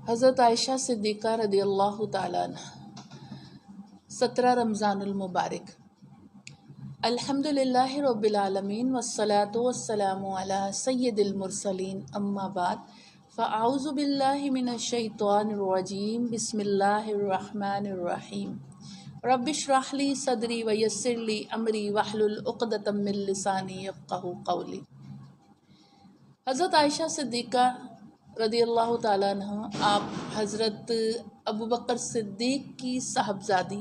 حضرت عائشہ صدیقہ رضی اللہ تعالیٰ عنہ 17 رمضان المبارک۔ الحمدللہ رب العالمین والصلاة والسلام علی سید المرسلین، اما بعد فاعوذ باللہ من الشیطان الرجیم، بسم اللہ الرحمن الرحیم۔ رب اشرح لی صدری ویسر لی امری واحلل عقدۃ من لسانی یفقہوا قولی۔ حضرت عائشہ صدیقہ رضی اللہ تعالیٰ عنہ آپ حضرت ابوبکر صدیق کی صاحبزادی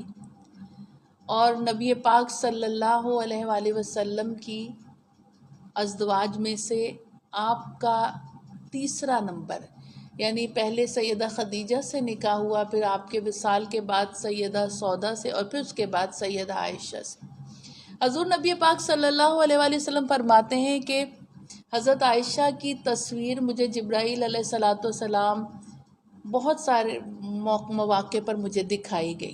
اور نبی پاک صلی اللہ علیہ وآلہ وسلم کی ازدواج میں سے آپ کا تیسرا نمبر، یعنی پہلے سیدہ خدیجہ سے نکاح ہوا، پھر آپ کے وصال کے بعد سیدہ سودا سے، اور پھر اس کے بعد سیدہ عائشہ سے۔ حضور نبی پاک صلی اللہ علیہ وآلہ وسلم فرماتے ہیں کہ حضرت عائشہ کی تصویر مجھے جبرائیل علیہ الصلاۃ والسلام بہت سارے مواقع پر مجھے دکھائی گئی،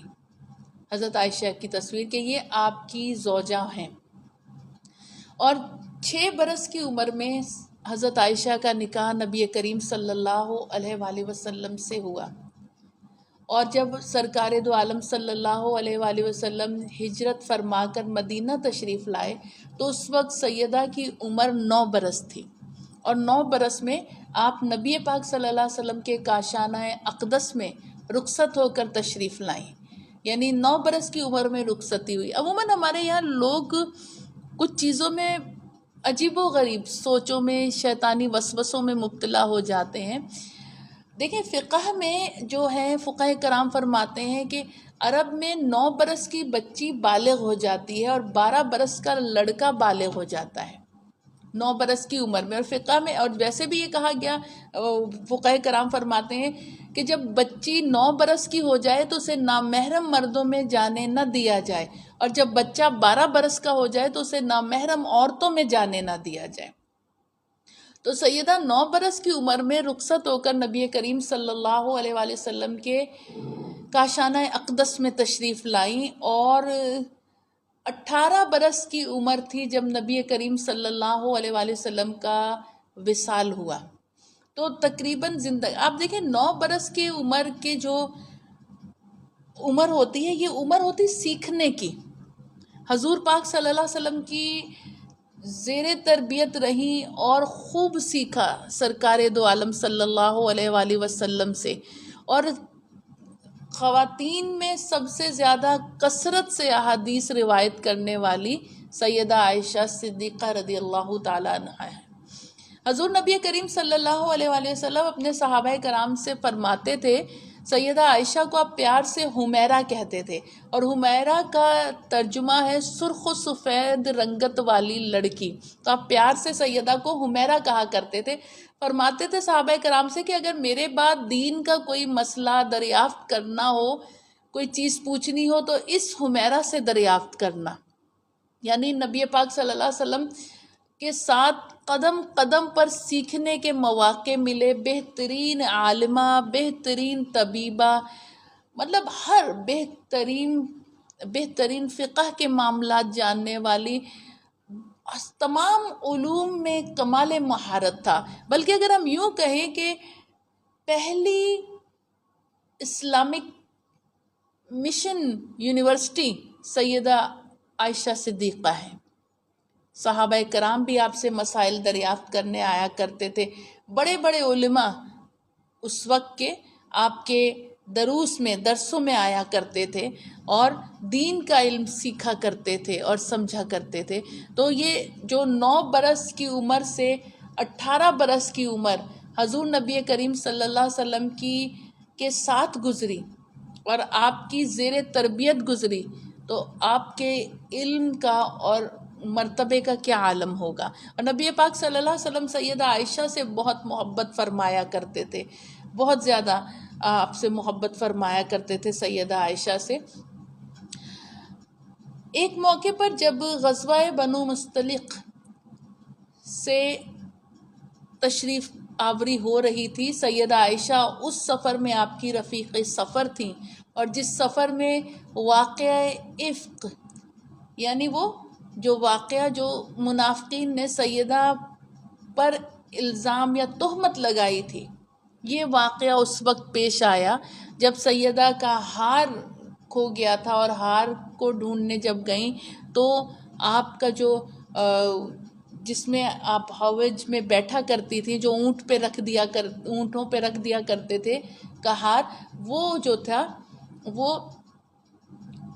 حضرت عائشہ کی تصویر کہ یہ آپ کی زوجہ ہیں۔ اور 6 برس کی عمر میں حضرت عائشہ کا نکاح نبی کریم صلی اللہ علیہ وآلہ وسلم سے ہوا، اور جب سرکار دو عالم صلی اللہ علیہ وآلہ وسلم ہجرت فرما کر مدینہ تشریف لائے تو اس وقت سیدہ کی عمر 9 برس تھی، اور 9 برس میں آپ نبی پاک صلی اللہ علیہ وسلم کے کاشانہ اقدس میں رخصت ہو کر تشریف لائیں، یعنی 9 برس کی عمر میں رخصتی ہوئی۔ عموماً ہمارے یہاں لوگ کچھ چیزوں میں عجیب و غریب سوچوں میں، شیطانی وسوسوں میں مبتلا ہو جاتے ہیں۔ دیکھیں، فقہ میں جو ہے فقہ کرام فرماتے ہیں کہ عرب میں 9 برس کی بچی بالغ ہو جاتی ہے اور 12 برس کا لڑکا بالغ ہو جاتا ہے 9 برس کی عمر میں، اور فقہ میں اور ویسے بھی یہ کہا گیا، فقہ کرام فرماتے ہیں کہ جب بچی 9 برس کی ہو جائے تو اسے نامحرم مردوں میں جانے نہ دیا جائے، اور جب بچہ 12 برس کا ہو جائے تو اسے نامحرم عورتوں میں جانے نہ دیا جائے۔ تو سیدہ 9 برس کی عمر میں رخصت ہو کر نبی کریم صلی اللہ علیہ وآلہ وسلم کے کاشانہ اقدس میں تشریف لائیں، اور 18 برس کی عمر تھی جب نبی کریم صلی اللہ علیہ وآلہ وسلم کا وصال ہوا۔ تو تقریباً زندگی آپ دیکھیں، 9 برس کی عمر کے جو عمر ہوتی ہے، یہ عمر ہوتی سیکھنے کی۔ حضور پاک صلی اللہ علیہ وسلم کی زیر تربیت رہی اور خوب سیکھا سرکار دو عالم صلی اللہ علیہ وآلہ وسلم سے، اور خواتین میں سب سے زیادہ کثرت سے احادیث روایت کرنے والی سیدہ عائشہ صدیقہ رضی اللہ تعالیٰ عنہ ہے۔ حضور نبی کریم صلی اللہ علیہ وآلہ وسلم اپنے صحابہ کرام سے فرماتے تھے، سیدہ عائشہ کو آپ پیار سے حمیرہ کہتے تھے، اور حمیرہ کا ترجمہ ہے سرخ و سفید رنگت والی لڑکی، تو آپ پیار سے سیدہ کو حمیرہ کہا کرتے تھے۔ فرماتے تھے صحابہ کرام سے کہ اگر میرے بعد دین کا کوئی مسئلہ دریافت کرنا ہو، کوئی چیز پوچھنی ہو تو اس حمیرہ سے دریافت کرنا، یعنی نبی پاک صلی اللہ علیہ وسلم کے ساتھ قدم قدم پر سیکھنے کے مواقع ملے، بہترین عالمہ، بہترین طبیبہ، مطلب ہر بہترین فقہ کے معاملات جاننے والی، تمام علوم میں کمال مہارت تھا۔ بلکہ اگر ہم یوں کہیں کہ پہلی اسلامک مشن یونیورسٹی سیدہ عائشہ صدیقہ ہے۔ صحابہ کرام بھی آپ سے مسائل دریافت کرنے آیا کرتے تھے، بڑے بڑے علماء اس وقت کے آپ کے درسوں میں آیا کرتے تھے اور دین کا علم سیکھا کرتے تھے اور سمجھا کرتے تھے۔ تو یہ جو 9 برس کی عمر سے 18 برس کی عمر حضور نبی کریم صلی اللہ علیہ وسلم کے ساتھ گزری اور آپ کی زیر تربیت گزری، تو آپ کے علم کا اور مرتبے کا کیا عالم ہوگا۔ اور نبی پاک صلی اللہ علیہ وسلم سیدہ عائشہ سے بہت محبت فرمایا کرتے تھے، بہت زیادہ آپ سے محبت فرمایا کرتے تھے سیدہ عائشہ سے۔ ایک موقع پر جب غزوہ بنو مستلق سے تشریف آوری ہو رہی تھی، سیدہ عائشہ اس سفر میں آپ کی رفیق سفر تھیں، اور جس سفر میں واقعہ افق، یعنی وہ جو واقعہ جو منافقین نے سیدہ پر الزام یا تہمت لگائی تھی یہ واقعہ اس وقت پیش آیا جب سیدہ کا ہار کھو گیا تھا، اور ہار کو ڈھونڈنے جب گئیں تو آپ کا جو جس میں آپ حوض میں بیٹھا کرتی تھی، جو اونٹوں پہ رکھ دیا کرتے تھے کا ہار، وہ جو تھا وہ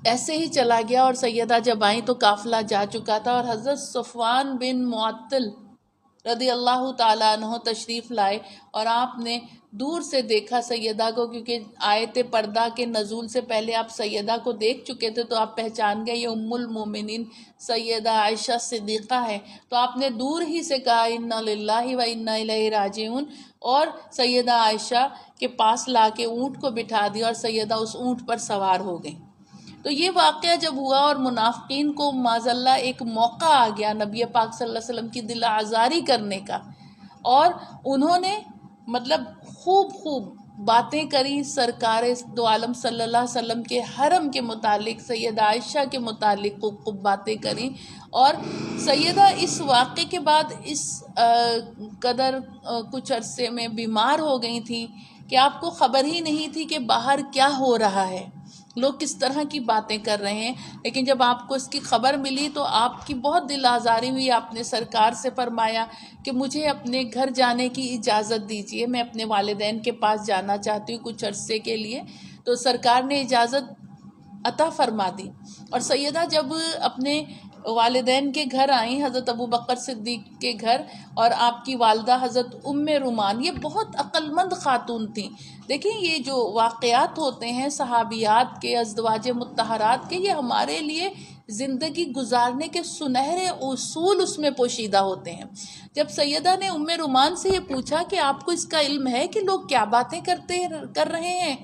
ایسے ہی چلا گیا، اور سیدہ جب آئیں تو قافلہ جا چکا تھا، اور حضرت صفوان بن معطل رضی اللہ تعالیٰ عنہ تشریف لائے، اور آپ نے دور سے دیکھا سیدہ کو، کیونکہ آیت پردہ کے نزول سے پہلے آپ سیدہ کو دیکھ چکے تھے، تو آپ پہچان گئے یہ ام المومنین سیدہ عائشہ صدیقہ ہے، تو آپ نے دور ہی سے کہا انا للہ و انا الیہ راجعون، اور سیدہ عائشہ کے پاس لا کے اونٹ کو بٹھا دیا، اور سیدہ اس اونٹ پر سوار ہو گئیں۔ تو یہ واقعہ جب ہوا اور منافقین کو معاذ اللہ ایک موقع آ گیا نبی پاک صلی اللہ علیہ وسلم کی دل آزاری کرنے کا، اور انہوں نے مطلب خوب باتیں کری سرکار دو عالم صلی اللہ علیہ وسلم کے حرم کے متعلق، سیدہ عائشہ کے متعلق خوب باتیں کریں، اور سیدہ اس واقعے کے بعد اس قدر کچھ عرصے میں بیمار ہو گئی تھیں کہ آپ کو خبر ہی نہیں تھی کہ باہر کیا ہو رہا ہے، لوگ کس طرح کی باتیں کر رہے ہیں۔ لیکن جب آپ کو اس کی خبر ملی تو آپ کی بہت دل آزاری ہوئی، آپ نے سرکار سے فرمایا کہ مجھے اپنے گھر جانے کی اجازت دیجیے، میں اپنے والدین کے پاس جانا چاہتی ہوں کچھ عرصے کے لیے، تو سرکار نے اجازت عطا فرما دی، اور سیدہ جب اپنے والدین کے گھر آئیں، حضرت ابو بکر صدیق کے گھر، اور آپ کی والدہ حضرت ام رومان، یہ بہت عقل مند خاتون تھیں۔ دیکھیں یہ جو واقعات ہوتے ہیں صحابیات کے، ازدواج مطہرات کے، یہ ہمارے لیے زندگی گزارنے کے سنہرے اصول اس میں پوشیدہ ہوتے ہیں۔ جب سیدہ نے ام رومان سے یہ پوچھا کہ آپ کو اس کا علم ہے کہ لوگ کیا باتیں کر رہے ہیں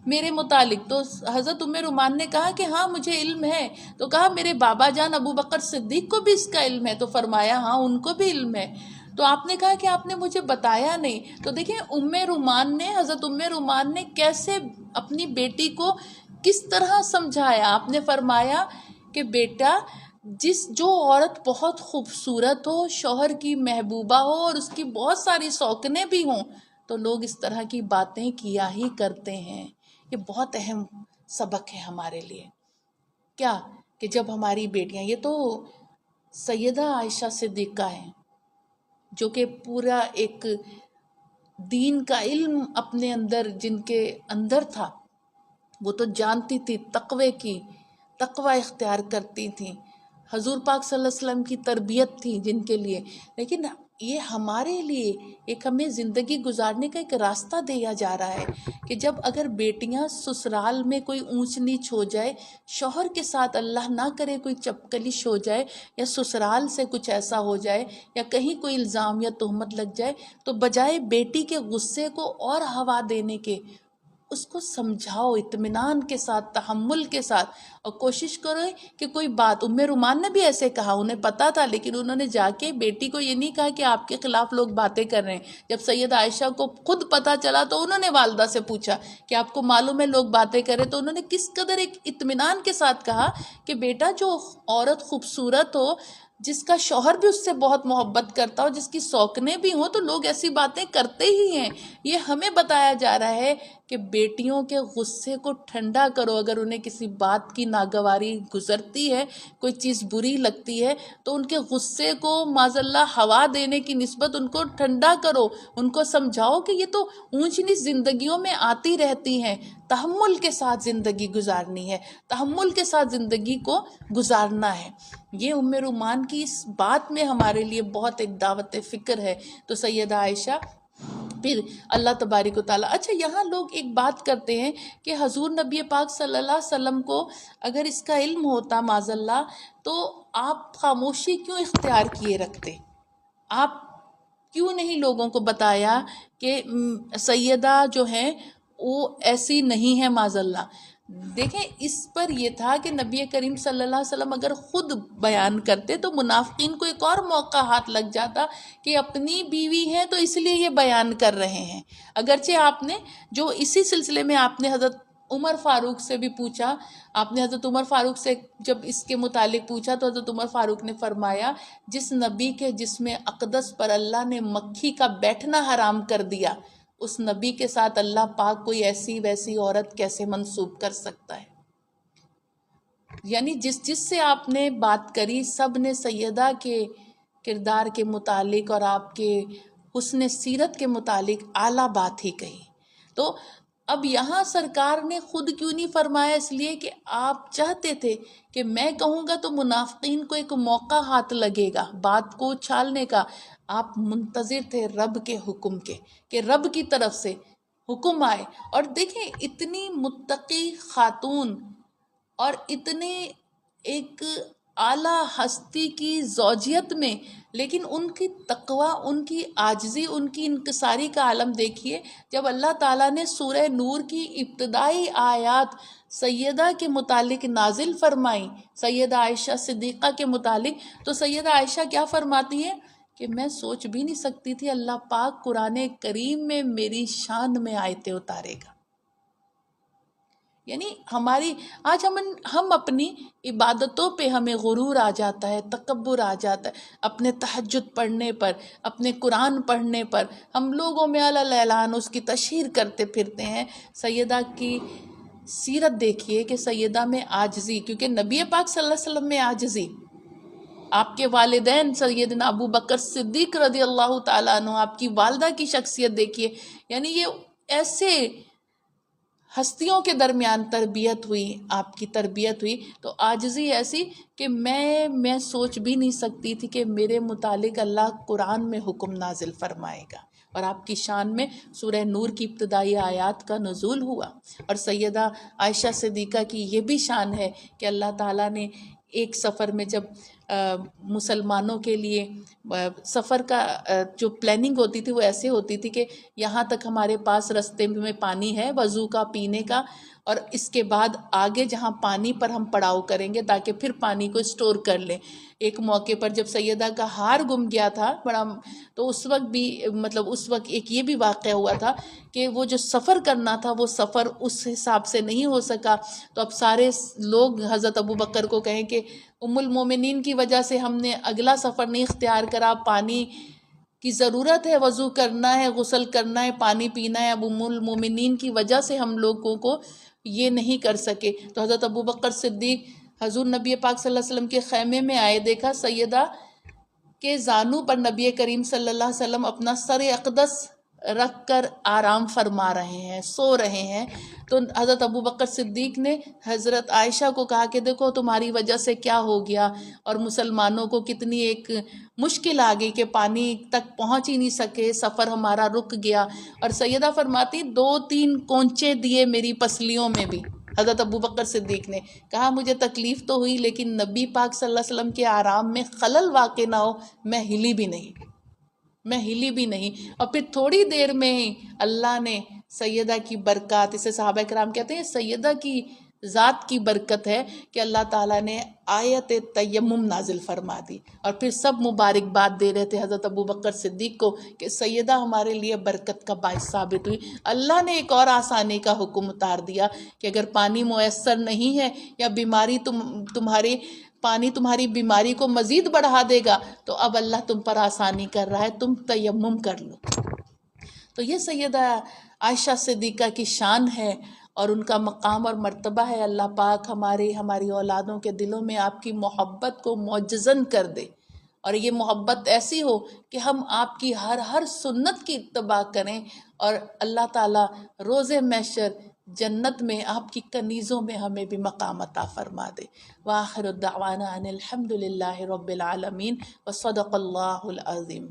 میرے متعلق، تو حضرت ام رومان نے کہا کہ ہاں مجھے علم ہے، تو کہا میرے بابا جان ابو بکر صدیق کو بھی اس کا علم ہے، تو فرمایا ہاں ان کو بھی علم ہے، تو آپ نے کہا کہ آپ نے مجھے بتایا نہیں۔ تو دیکھیں حضرت ام رومان نے کیسے اپنی بیٹی کو کس طرح سمجھایا۔ آپ نے فرمایا کہ بیٹا، جو عورت بہت خوبصورت ہو، شوہر کی محبوبہ ہو، اور اس کی بہت ساری سوکنیں بھی ہوں، تو لوگ اس طرح کی باتیں کیا ہی کرتے ہیں۔ یہ بہت اہم سبق ہے ہمارے لیے، کیا کہ جب ہماری بیٹیاں، یہ تو سیدہ عائشہ صدیقہ ہیں جو کہ پورا ایک دین کا علم اپنے اندر جن کے اندر تھا، وہ تو جانتی تھی تقوی اختیار کرتی تھیں، حضور پاک صلی اللہ علیہ وسلم کی تربیت تھی جن کے لیے، لیکن یہ ہمارے لیے ایک ہمیں زندگی گزارنے کا ایک راستہ دیا جا رہا ہے کہ جب اگر بیٹیاں سسرال میں کوئی اونچ نیچ ہو جائے، شوہر کے ساتھ اللہ نہ کرے کوئی چپکلش ہو جائے، یا سسرال سے کچھ ایسا ہو جائے، یا کہیں کوئی الزام یا تہمت لگ جائے، تو بجائے بیٹی کے غصے کو اور ہوا دینے کے، اس کو سمجھاؤ اطمینان کے ساتھ، تحمل کے ساتھ، اور کوشش کرو کہ کوئی بات، ام رومان نے بھی ایسے کہا، انہیں پتا تھا، لیکن انہوں نے جا کے بیٹی کو یہ نہیں کہا کہ آپ کے خلاف لوگ باتیں کر رہے ہیں۔ جب سیدہ عائشہ کو خود پتا چلا تو انہوں نے والدہ سے پوچھا کہ آپ کو معلوم ہے لوگ باتیں کر رہے ہیں، تو انہوں نے کس قدر ایک اطمینان کے ساتھ کہا کہ بیٹا، جو عورت خوبصورت ہو، جس کا شوہر بھی اس سے بہت محبت کرتا ہو، جس کی سوکنیں بھی ہوں، تو لوگ ایسی باتیں کرتے ہی ہیں۔ یہ ہمیں بتایا جا رہا ہے کہ بیٹیوں کے غصے کو ٹھنڈا کرو، اگر انہیں کسی بات کی ناگواری گزرتی ہے، کوئی چیز بری لگتی ہے، تو ان کے غصے کو معاذ اللہ ہوا دینے کی نسبت ان کو ٹھنڈا کرو، ان کو سمجھاؤ کہ یہ تو اونچ نیچ زندگیوں میں آتی رہتی ہیں، تحمل کے ساتھ زندگی گزارنی ہے، تحمل کے ساتھ زندگی کو گزارنا ہے۔ یہ ام رومان کی اس بات میں ہمارے لیے بہت ایک دعوت فکر ہے۔ تو سیدہ عائشہ، پھر اللہ تبارک و تعالیٰ، اچھا یہاں لوگ ایک بات کرتے ہیں کہ حضور نبی پاک صلی اللہ علیہ وسلم کو اگر اس کا علم ہوتا معاذ اللہ، تو آپ خاموشی کیوں اختیار کیے رکھتے؟ آپ کیوں نہیں لوگوں کو بتایا کہ سیدہ جو ہیں وہ ایسی نہیں ہے معاذ اللہ؟ دیکھیں اس پر یہ تھا کہ نبی کریم صلی اللہ علیہ وسلم اگر خود بیان کرتے تو منافقین کو ایک اور موقع ہاتھ لگ جاتا کہ اپنی بیوی ہیں تو اس لیے یہ بیان کر رہے ہیں۔ اگرچہ آپ نے جو اسی سلسلے میں آپ نے حضرت عمر فاروق سے بھی پوچھا، آپ نے حضرت عمر فاروق سے جب اس کے متعلق پوچھا تو حضرت عمر فاروق نے فرمایا، جس نبی کے جسم اقدس پر اللہ نے مکھی کا بیٹھنا حرام کر دیا، اس نبی کے ساتھ اللہ پاک کوئی ایسی ویسی عورت کیسے منسوب کر سکتا ہے؟ یعنی جس سے آپ نے بات کری سب نے سیدہ کے کردار کے متعلق اور آپ کے حسن سیرت کے متعلق اعلیٰ بات ہی کہی. تو اب یہاں سرکار نے خود کیوں نہیں فرمایا؟ اس لیے کہ آپ چاہتے تھے کہ میں کہوں گا تو منافقین کو ایک موقع ہاتھ لگے گا بات کو چھالنے کا. آپ منتظر تھے رب کے حکم کے کہ رب کی طرف سے حکم آئے. اور دیکھیں اتنی متقی خاتون اور اتنے ایک اعلیٰ ہستی کی زوجیت میں، لیکن ان کی تقوی، ان کی عاجزی، ان کی انکساری کا عالم دیکھیے. جب اللہ تعالیٰ نے سورہ نور کی ابتدائی آیات سیدہ کے متعلق نازل فرمائی، سیدہ عائشہ صدیقہ کے متعلق، تو سیدہ عائشہ کیا فرماتی ہیں کہ میں سوچ بھی نہیں سکتی تھی اللہ پاک قرآن کریم میں میری شان میں آیتیں اتارے گا. یعنی ہماری آج ہم اپنی عبادتوں پہ ہمیں غرور آ جاتا ہے، تکبر آ جاتا ہے. اپنے تہجد پڑھنے پر، اپنے قرآن پڑھنے پر ہم لوگوں میں اعلان اس کی تشہیر کرتے پھرتے ہیں. سیدہ کی سیرت دیکھیے کہ سیدہ میں عاجزی، کیونکہ نبی پاک صلی اللہ علیہ وسلم میں عاجزی، آپ کے والدین سیدنا ابو بکر صدیق رضی اللہ تعالیٰ عنہ، آپ کی والدہ کی شخصیت دیکھیے. یعنی یہ ایسے ہستیوں کے درمیان تربیت ہوئی، آپ کی تربیت ہوئی. تو عاجزی ایسی کہ میں سوچ بھی نہیں سکتی تھی کہ میرے متعلق اللہ قرآن میں حکم نازل فرمائے گا. اور آپ کی شان میں سورہ نور کی ابتدائی آیات کا نزول ہوا. اور سیدہ عائشہ صدیقہ کی یہ بھی شان ہے کہ اللہ تعالیٰ نے ایک سفر میں جب مسلمانوں کے لیے سفر کا جو پلاننگ ہوتی تھی وہ ایسے ہوتی تھی کہ یہاں تک ہمارے پاس رستے میں پانی ہے وضو کا، پینے کا، اور اس کے بعد آگے جہاں پانی پر ہم پڑاؤ کریں گے تاکہ پھر پانی کو اسٹور کر لیں. ایک موقع پر جب سیدہ کا ہار گم گیا تھا بڑا، تو اس وقت بھی اس وقت ایک یہ بھی واقعہ ہوا تھا کہ وہ جو سفر کرنا تھا وہ سفر اس حساب سے نہیں ہو سکا. تو اب سارے لوگ حضرت ابو بکر کو کہیں کہ ام المومنین کی وجہ سے ہم نے اگلا سفر نہیں اختیار کرا، پانی کی ضرورت ہے، وضو کرنا ہے، غسل کرنا ہے، پانی پینا ہے. اب ام المومنین کی وجہ سے ہم لوگوں کو یہ نہیں کر سکے. تو حضرت ابو بکر صدیق حضور نبی پاک صلی اللہ علیہ وسلم کے خیمے میں آئے، دیکھا سیدہ کے زانو پر نبی کریم صلی اللہ علیہ وسلم اپنا سر اقدس رکھ کر آرام فرما رہے ہیں، سو رہے ہیں. تو حضرت ابو بکر صدیق نے حضرت عائشہ کو کہا کہ دیکھو تمہاری وجہ سے کیا ہو گیا، اور مسلمانوں کو کتنی ایک مشکل آ گئی کہ پانی تک پہنچ ہی نہیں سکے، سفر ہمارا رک گیا. اور سیدہ فرماتی 2-3 کونچے دیے میری پسلیوں میں بھی. حضرت ابو بکر صدیق نے کہا مجھے تکلیف تو ہوئی لیکن نبی پاک صلی اللہ علیہ وسلم کے آرام میں خلل واقع نہ ہو، میں ہلی بھی نہیں. اور پھر تھوڑی دیر میں ہی اللہ نے سیدہ کی برکات، اسے صحابہ کرام کہتے ہیں سیدہ کی ذات کی برکت ہے کہ اللہ تعالیٰ نے آیت تیمم نازل فرما دی. اور پھر سب مبارکباد دے رہے تھے حضرت ابو بکر صدیق کو کہ سیدہ ہمارے لیے برکت کا باعث ثابت ہوئی. اللہ نے ایک اور آسانی کا حکم اتار دیا کہ اگر پانی میسر نہیں ہے یا بیماری پانی تمہاری بیماری کو مزید بڑھا دے گا تو اب اللہ تم پر آسانی کر رہا ہے، تم تیمم کر لو. تو یہ سیدہ عائشہ صدیقہ کی شان ہے اور ان کا مقام اور مرتبہ ہے. اللہ پاک ہماری اولادوں کے دلوں میں آپ کی محبت کو معجزن کر دے، اور یہ محبت ایسی ہو کہ ہم آپ کی ہر سنت کی اتباع کریں، اور اللہ تعالیٰ روز محشر جنت میں آپ کی کنیزوں میں ہمیں بھی مقام عطا فرما دے. وآخر الدعوانا ان الحمد للہ رب العالمین وصدق اللہ العظیم.